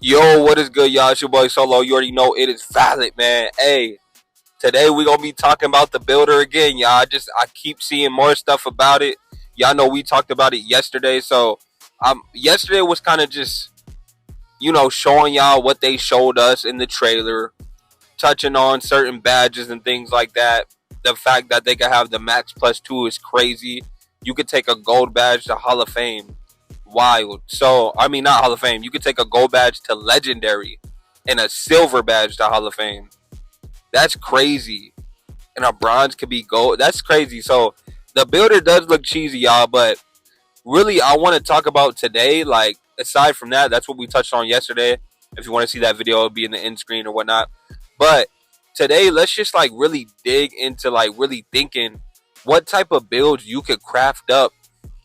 Yo, what is good, y'all? It's your boy Solo. You already know it is valid, man. Hey, today we gonna be talking about the builder again, y'all. I keep seeing more stuff about it. Y'all know we talked about it yesterday, so yesterday was kind of just showing y'all what they showed us in the trailer, touching on certain badges and things like that. The fact that they can have the max +2 is crazy. You could take a gold badge to Hall of Fame. Wild. So, I mean, not Hall of Fame. You could take a gold badge to Legendary and a silver badge to Hall of Fame. That's crazy. And a bronze could be gold. That's crazy. So, the builder does look cheesy, y'all. But really, I want to talk about today. Like, aside from that, that's what we touched on yesterday. If you want to see that video, it'll be in the end screen or whatnot. But today, let's just like really dig into like really thinking what type of builds you could craft up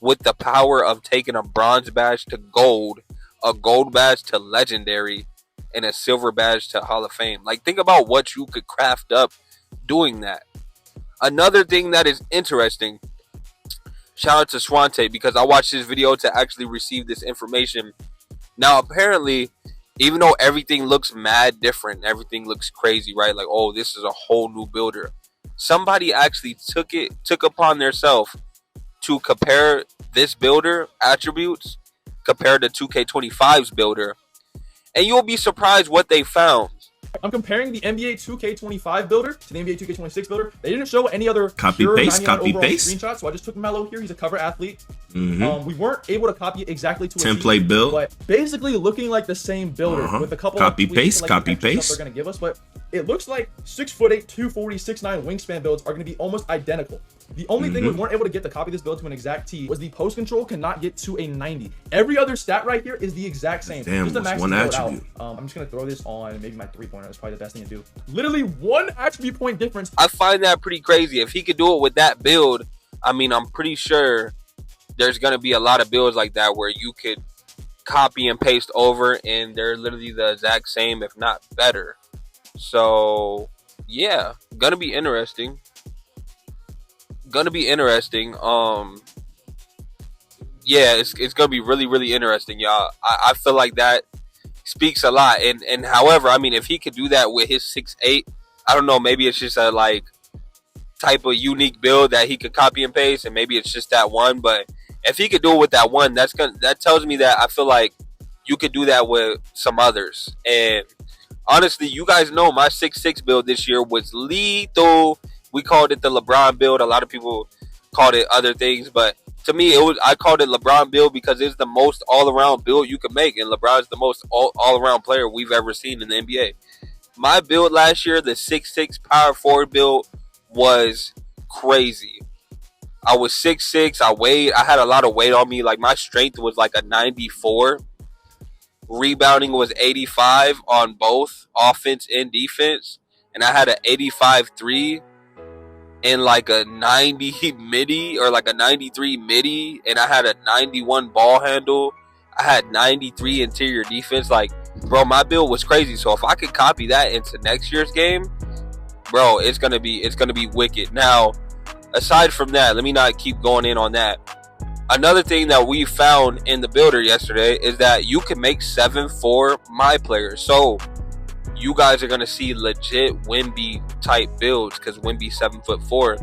with the power of taking a bronze badge to gold, a gold badge to legendary, and a silver badge to Hall of Fame. Like, think about what you could craft up doing that. Another thing that is interesting, shout out to Swante, because I watched this video to actually receive this information. Now, apparently, even though everything looks mad different, everything looks crazy, right? Like, oh, this is a whole new builder. Somebody actually took upon themselves to compare this builder attributes compared to 2K25's builder, and you'll be surprised what they found. I'm comparing the NBA 2K25 builder to the NBA 2K26 builder. They didn't show any other copy paste screenshots, so I just took Melo here. He's a cover athlete. We weren't able to copy it exactly to a template build, but basically looking like the same builder with a couple copy of paste, like copy paste. They're gonna give us, but it looks like 6'8", 240, 6'9" wingspan builds are gonna be almost identical. The only thing we weren't able to get to copy this build to an exact T was the post control cannot get to a 90. Every other stat right here is the exact same. Damn, just what's one attribute? I'm just gonna throw this on maybe my 3-pointer. That's probably the best thing to do. Literally one attribute point difference. I find that pretty crazy. If he could do it with that build, I mean, I'm pretty sure there's gonna be a lot of builds like that where you could copy and paste over and they're literally the exact same, if not better. So yeah, gonna be interesting. Yeah, it's gonna be really interesting, y'all. I feel like that speaks a lot, and however, I mean, if he could do that with his 6'8", I don't know, maybe it's just a like type of unique build that he could copy and paste, and maybe it's just that one. But if he could do it with that one, that tells me that I feel like you could do that with some others. And honestly, you guys know my 6'6" build this year was lethal. We called it the LeBron build. A lot of people called it other things, but to me, I called it LeBron build because it's the most all-around build you can make, and LeBron's the most all-around player we've ever seen in the NBA. My build last year, the 6'6" power forward build, was crazy. I was 6'6". I had a lot of weight on me. Like, my strength was like a 94. Rebounding was 85 on both offense and defense, and I had an 85-3 and like a 90 midi or like a 93 midi, and I had a 91 ball handle. I had 93 interior defense. Like, bro, my build was crazy. So if I could copy that into next year's game, bro, it's gonna be wicked. Now, aside from that, let me not keep going in on that. Another thing that we found in the builder yesterday is that you can make 7'4" my players. So you guys are gonna see legit Wemby type builds because Wemby's 7'4".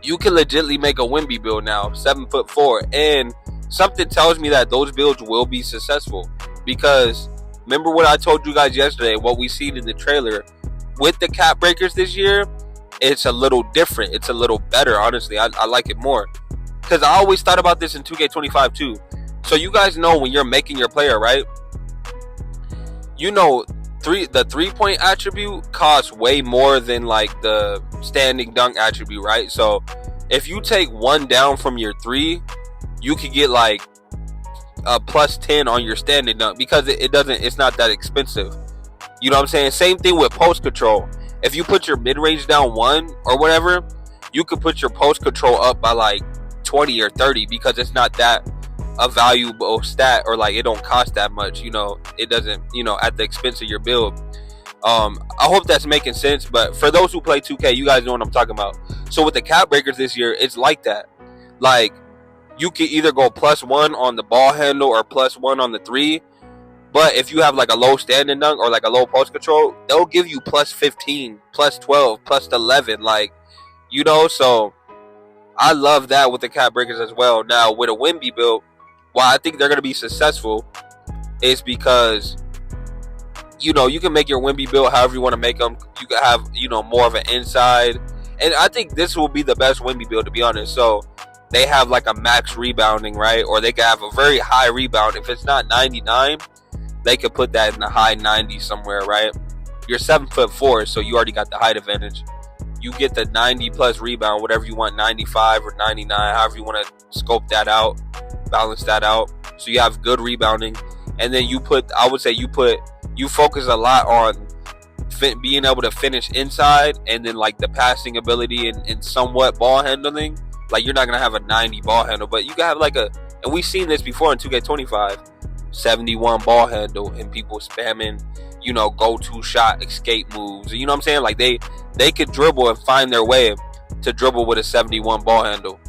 You can legitly make a Wemby build now, 7'4", and something tells me that those builds will be successful. Because remember what I told you guys yesterday, what we seen in the trailer with the Capbreakers this year, it's a little different. It's a little better, honestly. I like it more because I always thought about this in 2K25 too. So you guys know when you're making your player, right? You know, the 3-point attribute costs way more than like the standing dunk attribute, right? So if you take one down from your 3, you could get like a +10 on your standing dunk because it's not that expensive. You know what I'm saying? Same thing with post control. If you put your mid range down 1 or whatever, you could put your post control up by like 20 or 30 because it's not that a valuable stat, or like it don't cost that much. It doesn't, at the expense of your build. I hope that's making sense, but for those who play 2K, you guys know what I'm talking about. So with the Capbreakers this year, it's like that. Like, you can either go +1 on the ball handle or +1 on the 3, But if you have like a low standing dunk or like a low post control, they'll give you plus 15, plus 12, plus 11. Like, you know, so I love that with the cap breakers as well. Now, with a Wemby build, why I think they're going to be successful is because, you know, you can make your Wemby build however you want to make them. You can have, you know, more of an inside. And I think this will be the best Wemby build, to be honest. So they have like a max rebounding, right? Or they can have a very high rebound. If it's not 99, they could put that in the high 90s somewhere, right? You're 7'4", so you already got the height advantage. You get the 90 plus rebound, whatever you want, 95 or 99, however you want to scope that out, balance that out. So you have good rebounding. And then you focus a lot on being able to finish inside, and then like the passing ability and somewhat ball handling. Like, you're not going to have a 90 ball handle, but you can have like and we've seen this before in 2K25, 71 ball handle and people spamming, you know, go-to shot escape moves. You know what I'm saying? Like, they could dribble and find their way to dribble with a 71 ball handle.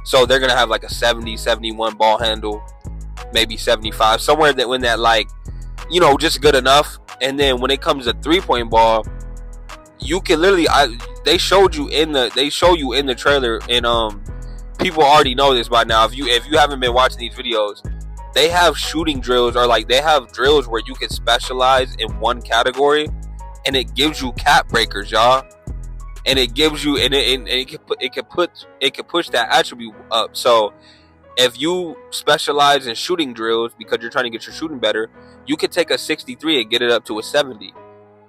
So they're going to have like a 70, 71 ball handle, maybe 75, somewhere that when that, like, you know, just good enough. And then when it comes to three-point ball, you can literally, they show you in the trailer, and people already know this by now. If you haven't been watching these videos, they have shooting drills, or like they have drills where you can specialize in one category, and it gives you cap breakers, y'all. And it gives you, and it can push that attribute up. So if you specialize in shooting drills because you're trying to get your shooting better, you could take a 63 and get it up to a 70.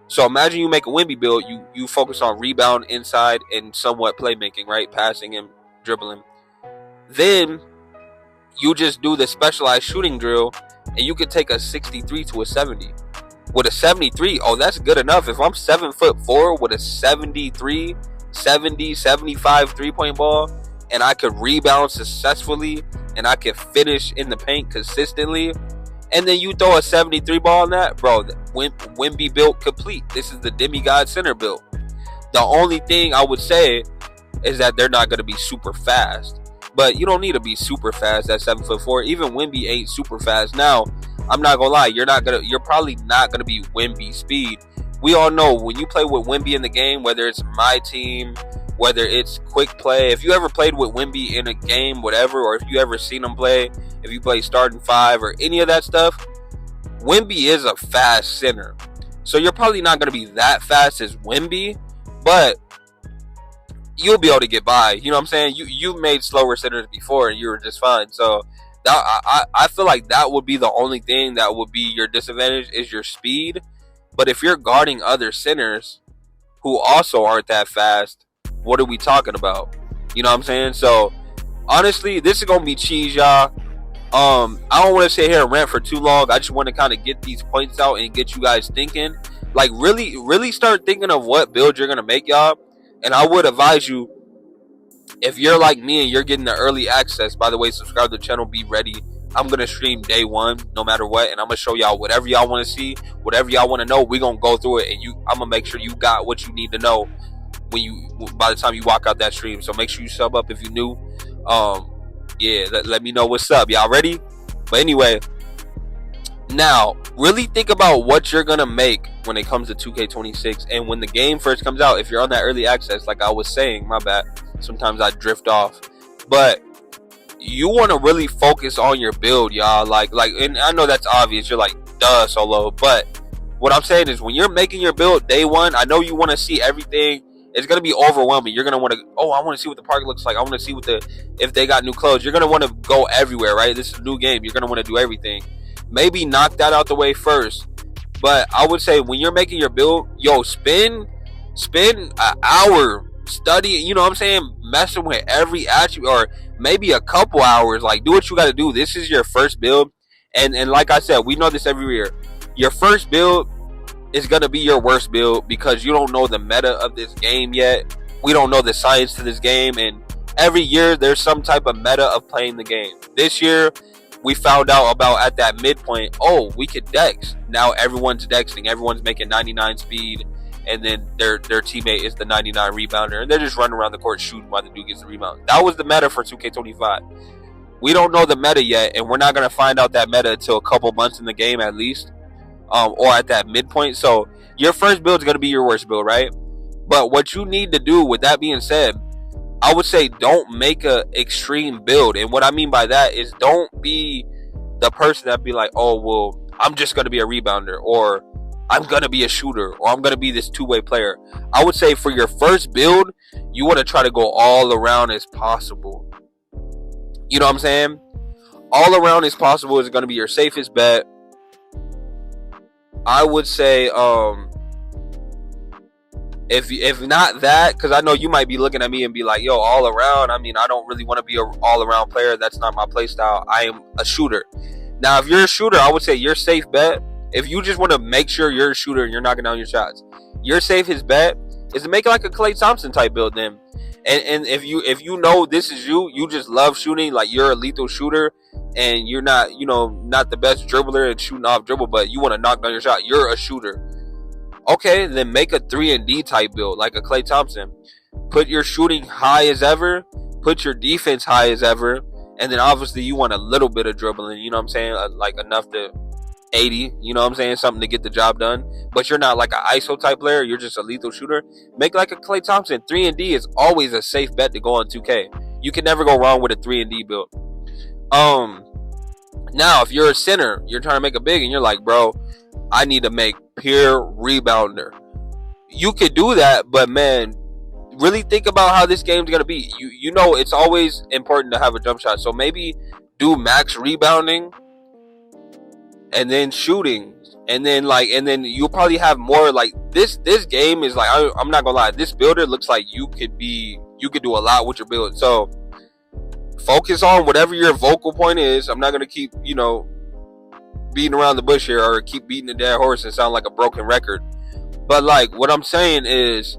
So imagine you make a Wemby build, you focus on rebound, inside, and somewhat playmaking, right? Passing and dribbling. Then you just do the specialized shooting drill, and you could take a 63 to a 70. With a 73, oh, that's good enough. If I'm 7'4" with a 73, 70, 75 three-point ball, and I could rebound successfully, and I could finish in the paint consistently, and then you throw a 73 ball on that, bro, Wemby build complete. This is the demigod center build. The only thing I would say is that they're not going to be super fast. But you don't need to be super fast at 7'4". Even Wemby ain't super fast. Now, I'm not gonna lie, you're probably not gonna be Wemby speed. We all know when you play with Wemby in the game, whether it's my team, whether it's quick play, if you ever played with Wemby in a game, whatever, or if you ever seen him play, if you play starting five or any of that stuff, Wemby is a fast center. So you're probably not gonna be that fast as Wemby, but you'll be able to get by. You know what I'm saying? You made slower centers before and you were just fine. So that, I feel like that would be the only thing that would be your disadvantage, is your speed. But if you're guarding other centers who also aren't that fast, what are we talking about? You know what I'm saying? So honestly, this is gonna be cheese, y'all. I don't want to sit here and rant for too long. I just want to kind of get these points out and get you guys thinking. Like, really start thinking of what build you're gonna make, y'all. And I would advise you, if you're like me and you're getting the early access, by the way, subscribe to the channel, be ready. I'm going to stream day one, no matter what, and I'm going to show y'all whatever y'all want to see, whatever y'all want to know, we're going to go through it, and I'm going to make sure you got what you need to know by the time you walk out that stream. So make sure you sub up if you're new. Yeah, let me know what's up. Y'all ready? But anyway, now, really think about what you're going to make when it comes to 2K26. And when the game first comes out, if you're on that early access, like I was saying, my bad, sometimes I drift off. But you want to really focus on your build, y'all. Like, and I know that's obvious. You're like, duh, Solo. But what I'm saying is, when you're making your build day one, I know you want to see everything. It's going to be overwhelming. You're going to want to, I want to see what the park looks like. I want to see if they got new clothes. You're going to want to go everywhere, right? This is a new game. You're going to want to do everything. Maybe knock that out the way first. But I would say, when you're making your build, spend an hour studying, you know what I'm saying, messing with every attribute, or maybe a couple hours. Like, do what you got to do. This is your first build. And like I said, we know this every year. Your first build is going to be your worst build, because you don't know the meta of this game yet. We don't know the science to this game. And every year, there's some type of meta of playing the game. This year, we found out about at that midpoint, we could dex. Now everyone's dexing. Everyone's making 99 speed. And then their teammate is the 99 rebounder. And they're just running around the court shooting while the dude gets the rebound. That was the meta for 2K25. We don't know the meta yet. And we're not going to find out that meta until a couple months in the game at least. or at that midpoint. So your first build is going to be your worst build, right? But what you need to do, with that being said, I would say don't make a extreme build. And what I mean by that is don't be the person that be like, oh, well, I'm just going to be a rebounder, or I'm going to be a shooter, or I'm going to be this two-way player. I would say for your first build, you want to try to go all around as possible. You know what I'm saying? All around as possible is going to be your safest bet. I would say, if not that, because I know you might be looking at me and be like, yo, all around, I mean, I don't really want to be an all-around player. That's not my play style. I am a shooter. Now, if you're a shooter, I would say your safe bet, if you just want to make sure you're a shooter and you're knocking down your shots, your safest bet is to make like a Klay Thompson type build then. And if you know this is you just love shooting, like you're a lethal shooter, and you're not, not the best dribbler and shooting off dribble, but you want to knock down your shot, you're a shooter. Okay, then make a 3-and-D type build, like a Klay Thompson. Put your shooting high as ever, put your defense high as ever, and then obviously you want a little bit of dribbling, you know what I'm saying? Like enough to 80, you know what I'm saying? Something to get the job done. But you're not like an ISO type player, you're just a lethal shooter. Make like a Klay Thompson. 3-and-D is always a safe bet to go on 2K. You can never go wrong with a 3-and-D build. Now, if you're a center, you're trying to make a big, and you're like, bro, I need to make pure rebounder. You could do that, but man, really think about how this game's gonna be. You know, it's always important to have a jump shot. So maybe do max rebounding and then shooting, and then you'll probably have more. Like this game is like, I'm not gonna lie, this builder looks like you could do a lot with your build. So focus on whatever your vocal point is. I'm not gonna keep beating around the bush here, or keep beating the dead horse and sound like a broken record. But like, what I'm saying is,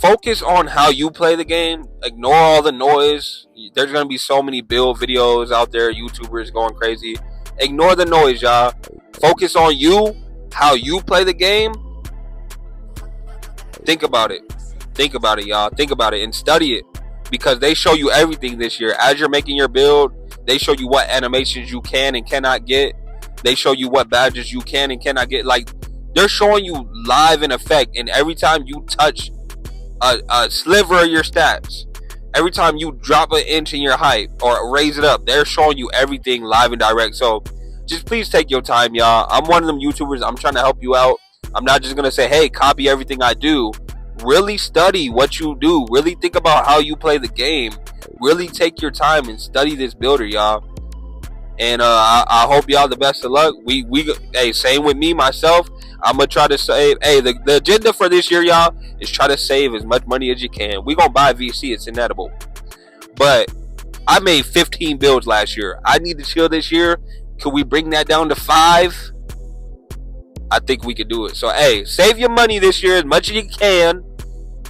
focus on how you play the game. Ignore all the noise. There's gonna be so many build videos out there, YouTubers going crazy. Ignore the noise, y'all. Focus on you, how you play the game. Think about it, y'all. Think about it and study it, because they show you everything this year. As you're making your build, they show you what animations you can and cannot get. They show you what badges you can and cannot get. Like, they're showing you live in effect. And every time you touch a sliver of your stats, every time you drop an inch in your height or raise it up, they're showing you everything live and direct. So just please take your time, y'all. I'm one of them YouTubers. I'm trying to help you out. I'm not just going to say, hey, copy everything I do. Really study what you do. Really think about how you play the game. Really take your time and study this builder, y'all. And I hope y'all the best of luck. Hey, same with me, myself. I'm going to try to save. Hey, the agenda for this year, y'all, is try to save as much money as you can. We're going to buy VC. It's inevitable. But I made 15 builds last year. I need to chill this year. Could we bring that down to 5? I think we could do it. So, hey, save your money this year as much as you can.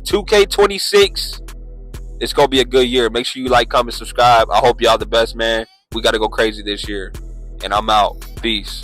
2K26. It's going to be a good year. Make sure you like, comment, subscribe. I hope y'all the best, man. We got to go crazy this year. And I'm out. Peace.